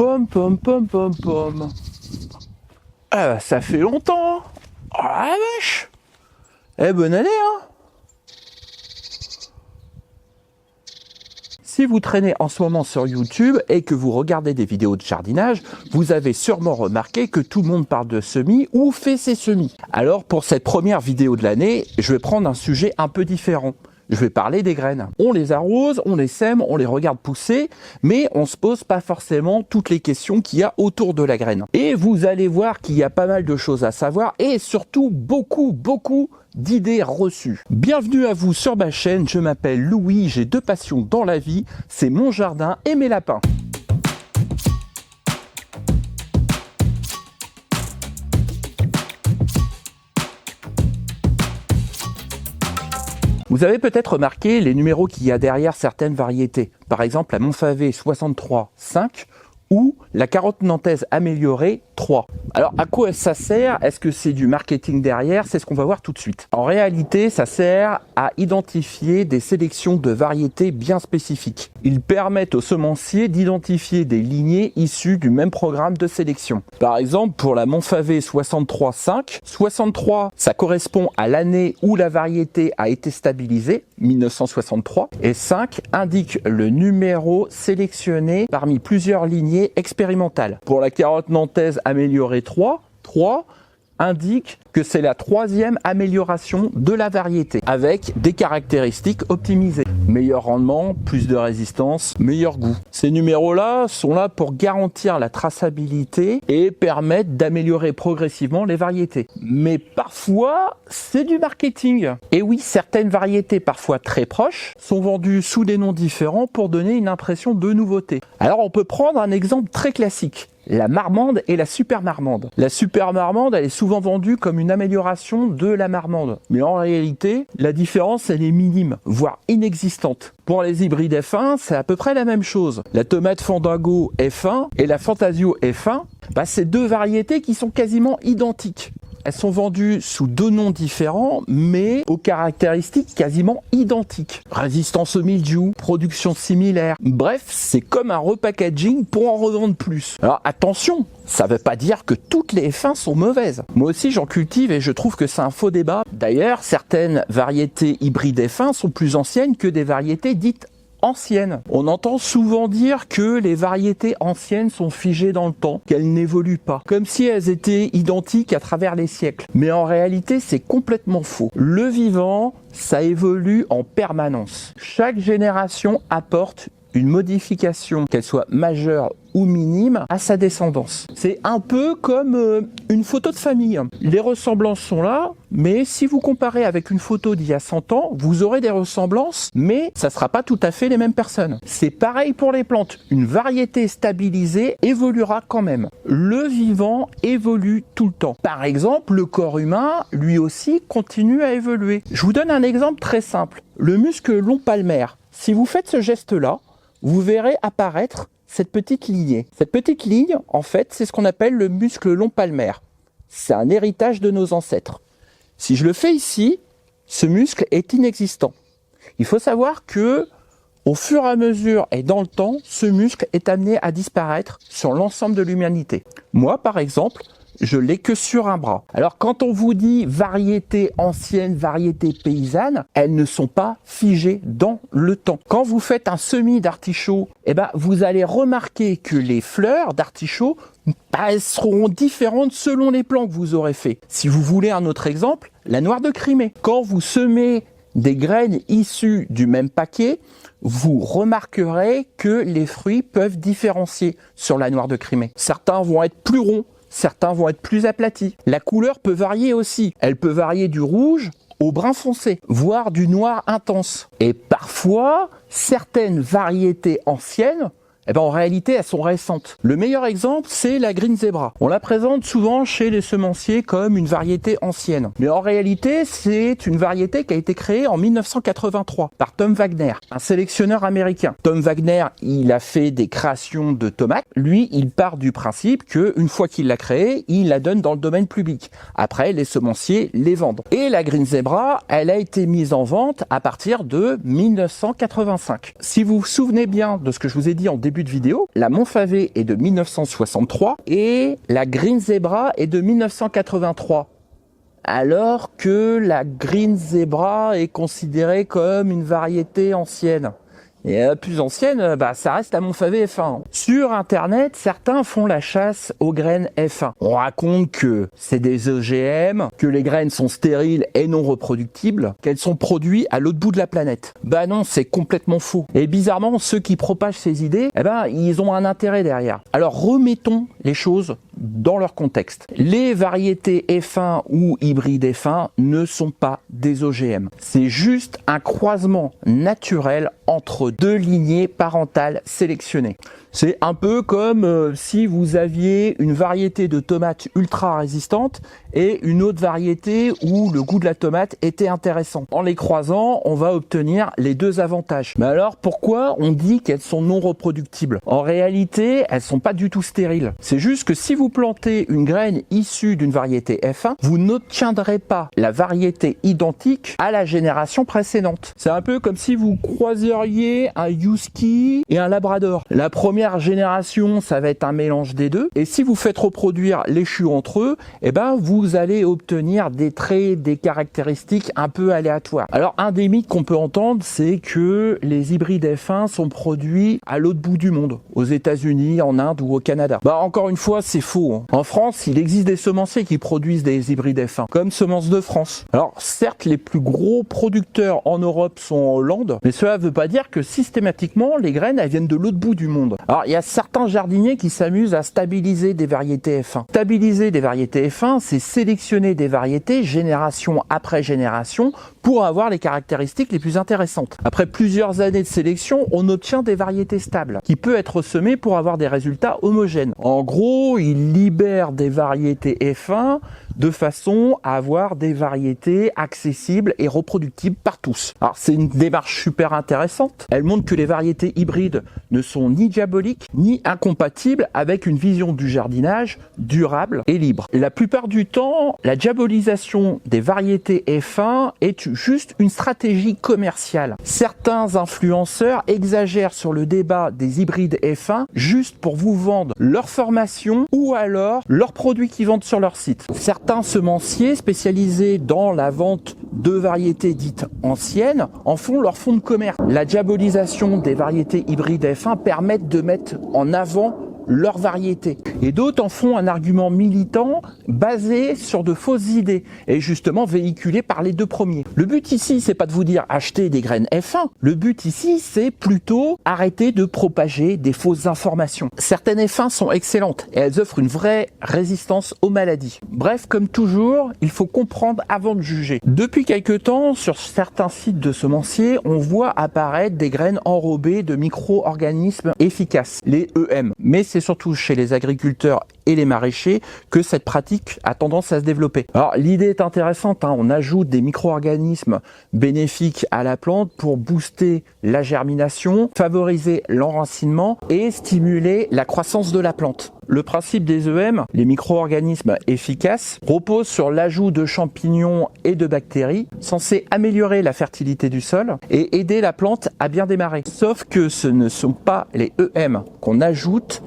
Pom pom pom pom pom. Ah, ça fait longtemps. Oh la vache. Eh, bonne année, hein. Si vous traînez en ce moment sur YouTube et que vous regardez des vidéos de jardinage, vous avez sûrement remarqué que tout le monde parle de semis ou fait ses semis. Alors pour cette première vidéo de l'année, je vais prendre un sujet un peu différent. Je vais parler des graines. On les arrose, on les sème, on les regarde pousser, mais on se pose pas forcément toutes les questions qu'il y a autour de la graine. Et vous allez voir qu'il y a pas mal de choses à savoir et surtout beaucoup d'idées reçues. Bienvenue à vous sur ma chaîne, je m'appelle Louis, j'ai deux passions dans la vie, c'est mon jardin et mes lapins. Vous avez peut-être remarqué les numéros qu'il y a derrière certaines variétés. Par exemple, la Montfavet 63-5 ou la carotte nantaise améliorée 3. Alors, à quoi ça sert? Est-ce que c'est du marketing derrière? C'est ce qu'on va voir tout de suite. En réalité, ça sert à identifier des sélections de variétés bien spécifiques. Ils permettent aux semenciers d'identifier des lignées issues du même programme de sélection. Par exemple, pour la Montfavet 63-5, 63, ça correspond à l'année où la variété a été stabilisée, 1963, et 5 indique le numéro sélectionné parmi plusieurs lignées expérimentales. Pour la carotte nantaise améliorée 3 indique que c'est la troisième amélioration de la variété avec des caractéristiques optimisées. Meilleur rendement, plus de résistance, meilleur goût. Ces numéros-là sont là pour garantir la traçabilité et permettre d'améliorer progressivement les variétés. Mais parfois, c'est du marketing. Et oui, certaines variétés, parfois très proches, sont vendues sous des noms différents pour donner une impression de nouveauté. Alors on peut prendre un exemple très classique. La marmande et la super marmande. La super marmande, elle est souvent vendue comme une amélioration de la marmande. Mais en réalité, la différence, elle est minime, voire inexistante. Pour les hybrides F1, c'est à peu près la même chose. La tomate Fandango F1 et la Fantasio F1, c'est deux variétés qui sont quasiment identiques. Elles sont vendues sous deux noms différents, mais aux caractéristiques quasiment identiques. Résistance au mildiou, production similaire. Bref, c'est comme un repackaging pour en revendre plus. Alors attention, ça ne veut pas dire que toutes les F1 sont mauvaises. Moi aussi, j'en cultive et je trouve que c'est un faux débat. D'ailleurs, certaines variétés hybrides F1 sont plus anciennes que des variétés dites anciennes. On entend souvent dire que les variétés anciennes sont figées dans le temps, qu'elles n'évoluent pas, comme si elles étaient identiques à travers les siècles. Mais en réalité, c'est complètement faux. Le vivant, ça évolue en permanence. Chaque génération apporte une modification, qu'elle soit majeure ou minime, à sa descendance. C'est un peu comme une photo de famille. Les ressemblances sont là, mais si vous comparez avec une photo d'il y a 100 ans, vous aurez des ressemblances, mais ça ne sera pas tout à fait les mêmes personnes. C'est pareil pour les plantes. Une variété stabilisée évoluera quand même. Le vivant évolue tout le temps. Par exemple, le corps humain, lui aussi, continue à évoluer. Je vous donne un exemple très simple. Le muscle long palmaire. Si vous faites ce geste-là, vous verrez apparaître cette petite lignée. Cette petite ligne, en fait, c'est ce qu'on appelle le muscle long palmaire. C'est un héritage de nos ancêtres. Si je le fais ici, ce muscle est inexistant. Il faut savoir que, au fur et à mesure et dans le temps, ce muscle est amené à disparaître sur l'ensemble de l'humanité. Moi, par exemple, je l'ai que sur un bras. Alors quand on vous dit variété ancienne, variété paysanne, elles ne sont pas figées dans le temps. Quand vous faites un semis d'artichaut, vous allez remarquer que les fleurs d'artichaut, elles seront différentes selon les plants que vous aurez fait. Si vous voulez un autre exemple, la noire de Crimée. Quand vous semez des graines issues du même paquet, vous remarquerez que les fruits peuvent différencier sur la noire de Crimée. Certains vont être plus ronds, certains vont être plus aplatis. La couleur peut varier aussi. Elle peut varier du rouge au brun foncé, voire du noir intense. Et parfois, certaines variétés anciennes, en réalité, elles sont récentes. Le meilleur exemple, c'est la Green Zebra. On la présente souvent chez les semenciers comme une variété ancienne. Mais en réalité, c'est une variété qui a été créée en 1983 par Tom Wagner, un sélectionneur américain. Tom Wagner, il a fait des créations de tomates. Lui, il part du principe qu'une fois qu'il l'a créée, il la donne dans le domaine public. Après, les semenciers les vendent. Et la Green Zebra, elle a été mise en vente à partir de 1985. Si vous vous souvenez bien de ce que je vous ai dit en début début de vidéo, la Montfavet est de 1963 et la Green Zebra est de 1983. Alors que la Green Zebra est considérée comme une variété ancienne. Et la plus ancienne, ça reste la Montfavet F1. Sur Internet, certains font la chasse aux graines F1. On raconte que c'est des OGM, que les graines sont stériles et non reproductibles, qu'elles sont produites à l'autre bout de la planète. Bah non, c'est complètement faux. Et bizarrement, ceux qui propagent ces idées, ils ont un intérêt derrière. Alors remettons les choses dans leur contexte. Les variétés F1 ou hybrides F1 ne sont pas des OGM. C'est juste un croisement naturel entre deux lignées parentales sélectionnées. C'est un peu comme si vous aviez une variété de tomates ultra résistante et une autre variété où le goût de la tomate était intéressant. En les croisant, on va obtenir les deux avantages. Mais alors, pourquoi on dit qu'elles sont non reproductibles? En réalité, elles sont pas du tout stériles. C'est juste que si vous plantez une graine issue d'une variété F1, vous n'obtiendrez pas la variété identique à la génération précédente. C'est un peu comme si vous croiseriez un Husky et un Labrador. La première génération, ça va être un mélange des deux. Et si vous faites reproduire les chiots entre eux, vous allez obtenir des traits, des caractéristiques un peu aléatoires. Alors, un des mythes qu'on peut entendre, c'est que les hybrides F1 sont produits à l'autre bout du monde, aux États-Unis, en Inde ou au Canada. Encore une fois, c'est faux, hein. En France, il existe des semenciers qui produisent des hybrides F1, comme Semences de France. Alors, certes, les plus gros producteurs en Europe sont en Hollande, mais cela ne veut pas dire que systématiquement, les graines, elles viennent de l'autre bout du monde. Alors, il y a certains jardiniers qui s'amusent à stabiliser des variétés F1. Stabiliser des variétés F1, c'est sélectionner des variétés génération après génération pour avoir les caractéristiques les plus intéressantes. Après plusieurs années de sélection, on obtient des variétés stables qui peuvent être semées pour avoir des résultats homogènes. En gros, ils libèrent des variétés F1 de façon à avoir des variétés accessibles et reproductibles par tous. Alors c'est une démarche super intéressante. Elle montre que les variétés hybrides ne sont ni diaboliques ni incompatibles avec une vision du jardinage durable et libre. La plupart du temps, la diabolisation des variétés F1 est juste une stratégie commerciale. Certains influenceurs exagèrent sur le débat des hybrides F1 juste pour vous vendre leur formation ou alors leurs produits qu'ils vendent sur leur site. Certains semenciers spécialisés dans la vente de variétés dites anciennes en font leur fonds de commerce. La diabolisation des variétés hybrides F1 permettent de mettre en avant leur variété. Et d'autres en font un argument militant basé sur de fausses idées et justement véhiculé par les deux premiers. Le but ici, c'est pas de vous dire acheter des graines F1. Le but ici, c'est plutôt arrêter de propager des fausses informations. Certaines F1 sont excellentes et elles offrent une vraie résistance aux maladies. Bref, comme toujours, il faut comprendre avant de juger. Depuis quelque temps, sur certains sites de semenciers, on voit apparaître des graines enrobées de micro-organismes efficaces, les EM. Mais c'est surtout chez les agriculteurs et les maraîchers que cette pratique a tendance à se développer. Alors l'idée est intéressante, hein. On ajoute des micro-organismes bénéfiques à la plante pour booster la germination, favoriser l'enracinement et stimuler la croissance de la plante. Le principe des EM, les micro-organismes efficaces, repose sur l'ajout de champignons et de bactéries censés améliorer la fertilité du sol et aider la plante à bien démarrer. Sauf que ce ne sont pas les EM qu'on ajoute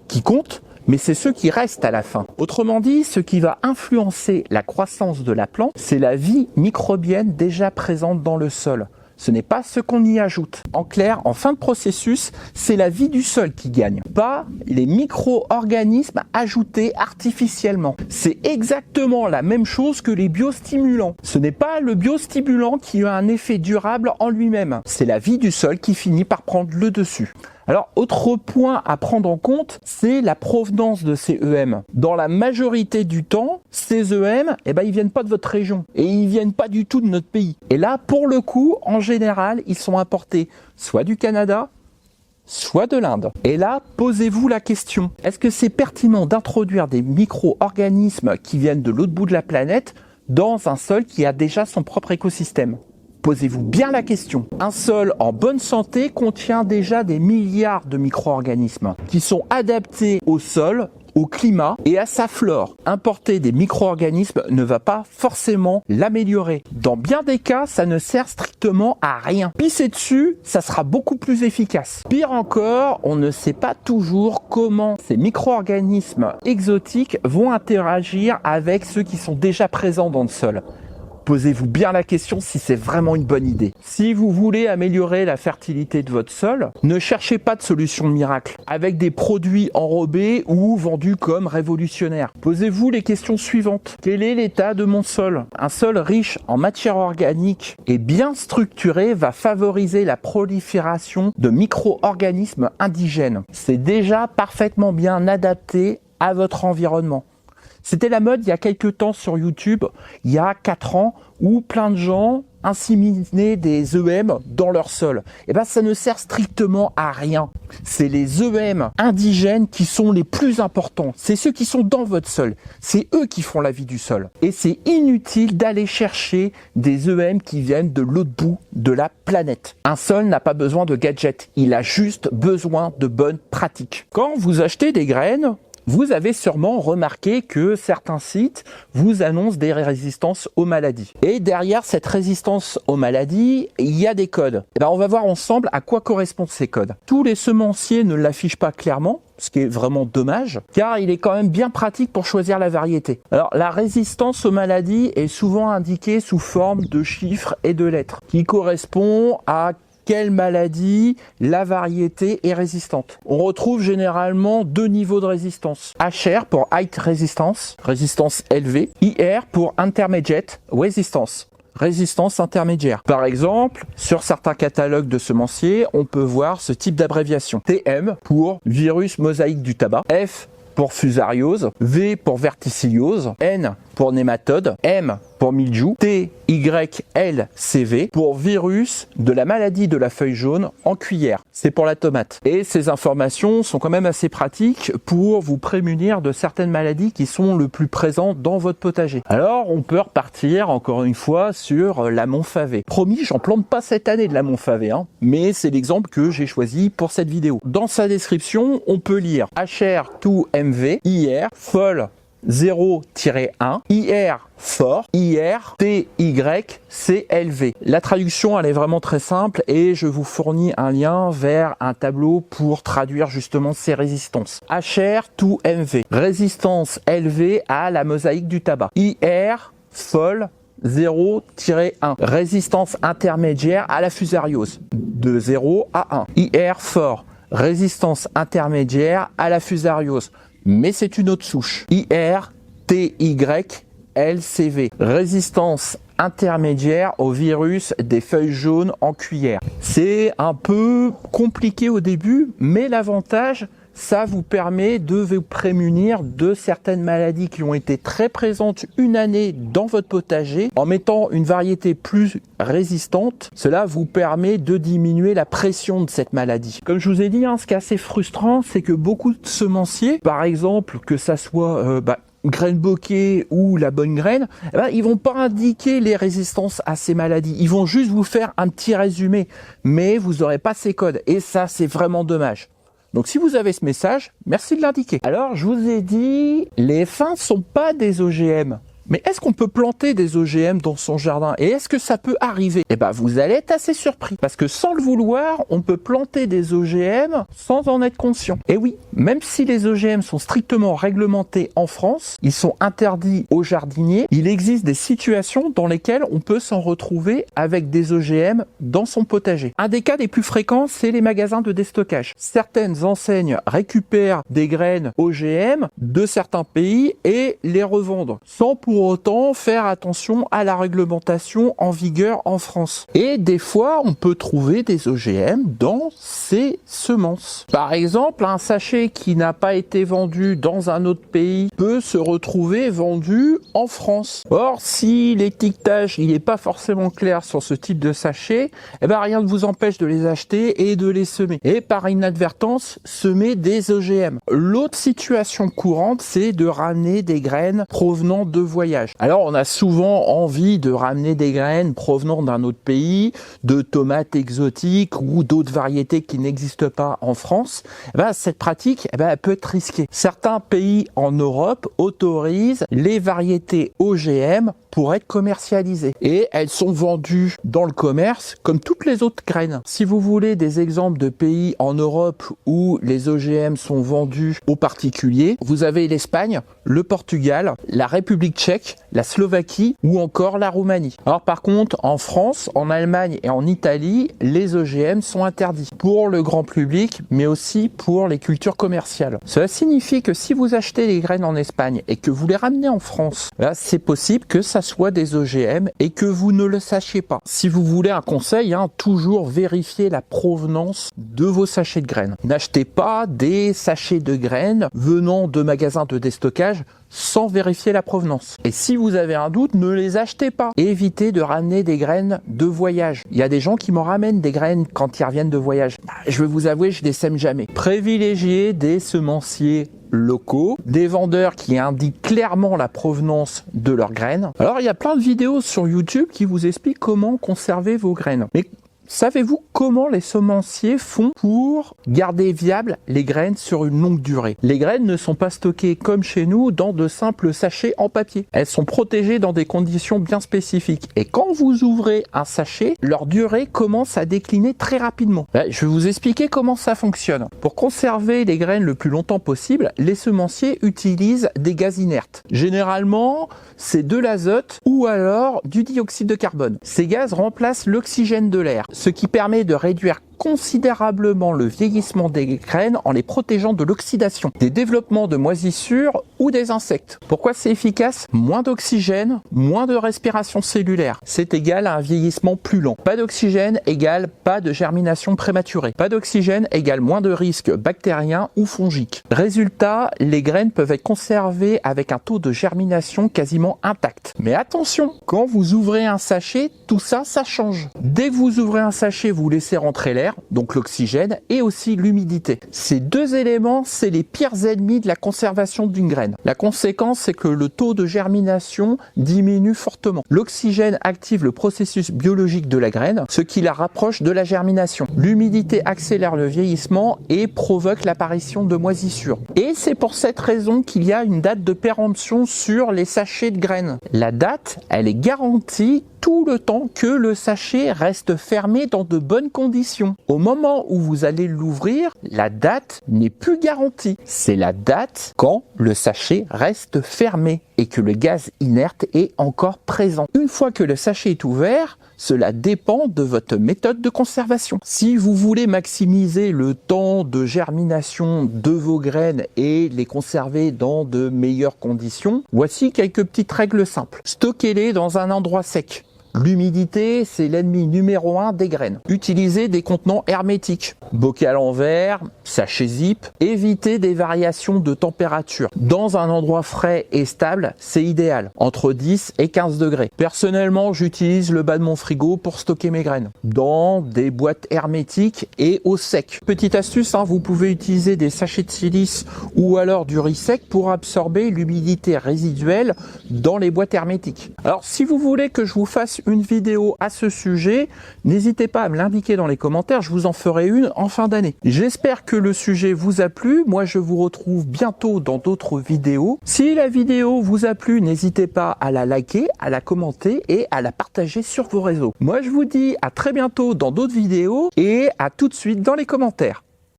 qui comptent, mais c'est ceux qui restent à la fin. Autrement dit, ce qui va influencer la croissance de la plante, c'est la vie microbienne déjà présente dans le sol. Ce n'est pas ce qu'on y ajoute. En clair, en fin de processus, c'est la vie du sol qui gagne, pas les micro-organismes ajoutés artificiellement. C'est exactement la même chose que les biostimulants. Ce n'est pas le biostimulant qui a un effet durable en lui-même. C'est la vie du sol qui finit par prendre le dessus. Alors, autre point à prendre en compte, c'est la provenance de ces EM. Dans la majorité du temps, ces EM, ils viennent pas de votre région et ils viennent pas du tout de notre pays. Et là, pour le coup, en général, ils sont importés soit du Canada, soit de l'Inde. Et là, posez-vous la question, est-ce que c'est pertinent d'introduire des micro-organismes qui viennent de l'autre bout de la planète dans un sol qui a déjà son propre écosystème ? Posez-vous bien la question. Un sol en bonne santé contient déjà des milliards de micro-organismes qui sont adaptés au sol, au climat et à sa flore. Importer des micro-organismes ne va pas forcément l'améliorer. Dans bien des cas, ça ne sert strictement à rien. Pisser dessus, ça sera beaucoup plus efficace. Pire encore, on ne sait pas toujours comment ces micro-organismes exotiques vont interagir avec ceux qui sont déjà présents dans le sol. Posez-vous bien la question si c'est vraiment une bonne idée. Si vous voulez améliorer la fertilité de votre sol, ne cherchez pas de solution miracle avec des produits enrobés ou vendus comme révolutionnaires. Posez-vous les questions suivantes. Quel est l'état de mon sol? Un sol riche en matière organique et bien structuré va favoriser la prolifération de micro-organismes indigènes. C'est déjà parfaitement bien adapté à votre environnement. C'était la mode il y a quelques temps sur YouTube, il y a 4 ans, où plein de gens inséminaient des EM dans leur sol. Et ben ça ne sert strictement à rien. C'est les EM indigènes qui sont les plus importants. C'est ceux qui sont dans votre sol. C'est eux qui font la vie du sol. Et c'est inutile d'aller chercher des EM qui viennent de l'autre bout de la planète. Un sol n'a pas besoin de gadgets. Il a juste besoin de bonnes pratiques. Quand vous achetez des graines, vous avez sûrement remarqué que certains sites vous annoncent des résistances aux maladies. Et derrière cette résistance aux maladies, il y a des codes. Et ben on va voir ensemble à quoi correspondent ces codes. Tous les semenciers ne l'affichent pas clairement, ce qui est vraiment dommage, car il est quand même bien pratique pour choisir la variété. Alors la résistance aux maladies est souvent indiquée sous forme de chiffres et de lettres, qui correspond à quelle maladie la variété est résistante. On retrouve généralement 2 niveaux de résistance. HR pour High Resistance, résistance élevée. IR pour Intermediate Resistance, résistance intermédiaire. Par exemple, sur certains catalogues de semenciers, on peut voir ce type d'abréviation. TM pour virus mosaïque du tabac. F pour fusariose. V pour verticilliose. N pour nématode. M pour mildiou. TYLCV pour virus de la maladie de la feuille jaune en cuillère. C'est pour la tomate. Et ces informations sont quand même assez pratiques pour vous prémunir de certaines maladies qui sont le plus présentes dans votre potager. Alors, on peut repartir encore une fois sur la Montfavet. Promis, j'en plante pas cette année de la Montfavet, mais c'est l'exemple que j'ai choisi pour cette vidéo. Dans sa description, on peut lire HR2MV, IR, FOL 0-1, IR fort, IR, TYCLV. La traduction, elle est vraiment très simple et je vous fournis un lien vers un tableau pour traduire justement ces résistances. HR2MV, résistance élevée à la mosaïque du tabac. IR fol 0-1, résistance intermédiaire à la fusariose, de 0 à 1. IR fort, résistance intermédiaire à la fusariose, mais c'est une autre souche. IR, TYLCV, résistance intermédiaire au virus des feuilles jaunes en cuillère. C'est un peu compliqué au début, mais l'avantage, ça vous permet de vous prémunir de certaines maladies qui ont été très présentes une année dans votre potager. En mettant une variété plus résistante, cela vous permet de diminuer la pression de cette maladie. Comme je vous ai dit, ce qui est assez frustrant, c'est que beaucoup de semenciers, par exemple, que ça soit graine bokeh ou la bonne graine, ils vont pas indiquer les résistances à ces maladies. Ils vont juste vous faire un petit résumé, mais vous n'aurez pas ces codes. Et ça, c'est vraiment dommage. Donc si vous avez ce message, merci de l'indiquer. Alors je vous ai dit, les F1 sont pas des OGM. Mais est-ce qu'on peut planter des OGM dans son jardin? Et est-ce que ça peut arriver? Eh ben, vous allez être assez surpris. Parce que sans le vouloir, on peut planter des OGM sans en être conscient. Et oui, même si les OGM sont strictement réglementés en France, ils sont interdits aux jardiniers, il existe des situations dans lesquelles on peut s'en retrouver avec des OGM dans son potager. Un des cas les plus fréquents, c'est les magasins de déstockage. Certaines enseignes récupèrent des graines OGM de certains pays et les revendent, sans pour autant faire attention à la réglementation en vigueur en France. Et des fois, on peut trouver des OGM dans ces semences. Par exemple, un sachet qui n'a pas été vendu dans un autre pays peut se retrouver vendu en France. Or, si l'étiquetage n'est pas forcément clair sur ce type de sachet, rien ne vous empêche de les acheter et de les semer. Et par inadvertance, semer des OGM. L'autre situation courante, c'est de ramener des graines provenant de voitures. voyage. Alors on a souvent envie de ramener des graines provenant d'un autre pays, de tomates exotiques ou d'autres variétés qui n'existent pas en France. Cette pratique elle peut être risquée. Certains pays en Europe autorisent les variétés OGM pour être commercialisées et elles sont vendues dans le commerce comme toutes les autres graines. Si vous voulez des exemples de pays en Europe où les OGM sont vendus aux particuliers, vous avez l'Espagne, le Portugal, la République tchèque, la Slovaquie ou encore la Roumanie. Alors par contre, en France, en Allemagne et en Italie, les OGM sont interdits pour le grand public, mais aussi pour les cultures commerciales. Cela signifie que si vous achetez les graines en Espagne et que vous les ramenez en France, c'est possible que ça soit des OGM et que vous ne le sachiez pas. Si vous voulez un conseil, toujours vérifier la provenance de vos sachets de graines. N'achetez pas des sachets de graines venant de magasins de déstockage sans vérifier la provenance. Et si vous avez un doute, ne les achetez pas. Évitez de ramener des graines de voyage. Il y a des gens qui m'en ramènent des graines quand ils reviennent de voyage. Je vais vous avouer, je les sème jamais. Privilégiez des semenciers locaux, des vendeurs qui indiquent clairement la provenance de leurs graines. Alors il y a plein de vidéos sur YouTube qui vous expliquent comment conserver vos graines. Mais savez-vous comment les semenciers font pour garder viables les graines sur une longue durée? Les graines ne sont pas stockées comme chez nous dans de simples sachets en papier. Elles sont protégées dans des conditions bien spécifiques. Et quand vous ouvrez un sachet, leur durée commence à décliner très rapidement. Je vais vous expliquer comment ça fonctionne. Pour conserver les graines le plus longtemps possible, les semenciers utilisent des gaz inertes. Généralement, c'est de l'azote ou alors du dioxyde de carbone. Ces gaz remplacent l'oxygène de l'air, ce qui permet de réduire considérablement le vieillissement des graines en les protégeant de l'oxydation, des développements de moisissures ou des insectes. Pourquoi c'est efficace? Moins d'oxygène, moins de respiration cellulaire. C'est égal à un vieillissement plus lent. Pas d'oxygène égale pas de germination prématurée. Pas d'oxygène égale moins de risques bactériens ou fongiques. Résultat, les graines peuvent être conservées avec un taux de germination quasiment intact. Mais attention, quand vous ouvrez un sachet, tout ça change. Dès que vous ouvrez un sachet, vous laissez rentrer l'air, donc l'oxygène, et aussi l'humidité. Ces deux éléments, c'est les pires ennemis de la conservation d'une graine. La conséquence, c'est que le taux de germination diminue fortement. L'oxygène active le processus biologique de la graine, ce qui la rapproche de la germination. L'humidité accélère le vieillissement et provoque l'apparition de moisissures. Et c'est pour cette raison qu'il y a une date de péremption sur les sachets de graines. La date, elle est garantie tout le temps que le sachet reste fermé dans de bonnes conditions. Au moment où vous allez l'ouvrir, la date n'est plus garantie. C'est la date quand le sachet reste fermé et que le gaz inerte est encore présent. Une fois que le sachet est ouvert, cela dépend de votre méthode de conservation. Si vous voulez maximiser le temps de germination de vos graines et les conserver dans de meilleures conditions, voici quelques petites règles simples. Stockez-les dans un endroit sec. L'humidité, c'est l'ennemi numéro 1 des graines. Utilisez des contenants hermétiques, bocal en verre, sachet zip. Évitez des variations de température. Dans un endroit frais et stable, c'est idéal, entre 10 et 15 degrés. Personnellement, j'utilise le bas de mon frigo pour stocker mes graines, dans des boîtes hermétiques et au sec. Petite astuce, vous pouvez utiliser des sachets de silice ou alors du riz sec pour absorber l'humidité résiduelle dans les boîtes hermétiques. Alors, si vous voulez que je vous fasse une vidéo à ce sujet, n'hésitez pas à me l'indiquer dans les commentaires, je vous en ferai une en fin d'année. J'espère que le sujet vous a plu, moi je vous retrouve bientôt dans d'autres vidéos. Si la vidéo vous a plu, n'hésitez pas à la liker, à la commenter et à la partager sur vos réseaux. Moi je vous dis à très bientôt dans d'autres vidéos et à tout de suite dans les commentaires.